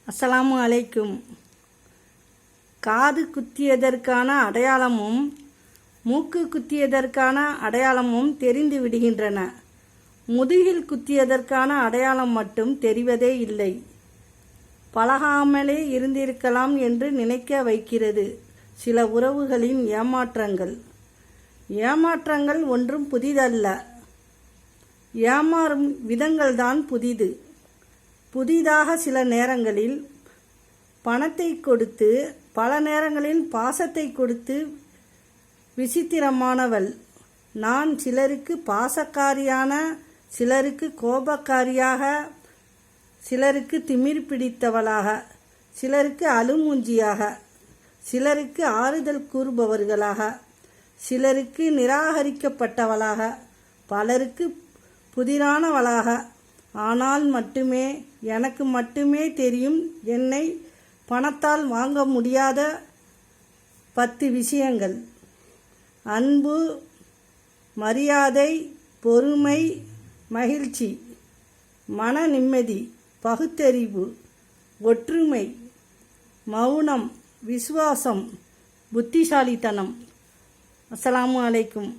அஸ்ஸலாமு அலைக்கும். காது குத்தியதற்கான அடையாளமும் மூக்கு குத்தியதற்கான அடையாளமும் தெரிந்து விடுகின்றன. முதுகில் குத்தியதற்கான அடையாளம் மட்டும் தெரிவதே இல்லை. பழகாமலே இருந்திருக்கலாம் என்று நினைக்க வைக்கிறது சில உறவுகளின் ஏமாற்றங்கள். ஏமாற்றங்கள் ஒன்றும் புதிதல்ல, ஏமாறும் விதங்கள்தான் புதிது. புதிதாக சில நேரங்களில் பணத்தை கொடுத்து, பல நேரங்களில் பாசத்தை கொடுத்து விசித்திரமானவள் நான். சிலருக்கு பாசக்காரியான, சிலருக்கு கோபக்காரியாக, சிலருக்கு திமிர் பிடித்தவளாக, சிலருக்கு அழுமூஞ்சியாக, சிலருக்கு ஆறுதல் கூறுபவர்களாக, சிலருக்கு நிராகரிக்கப்பட்டவளாக, பலருக்கு புதிரானவளாக. ஆனால் மட்டுமே எனக்கு மட்டுமே தெரியும் என்னை பணத்தால் வாங்க முடியாத 10 விஷயங்கள். அன்பு, மரியாதை, பொறுமை, மகிழ்ச்சி, மன நிம்மதி, பகுத்தறிவு, ஒற்றுமை, மௌனம், விசுவாசம், புத்திசாலித்தனம். அஸ்ஸலாமு அலைக்கும்.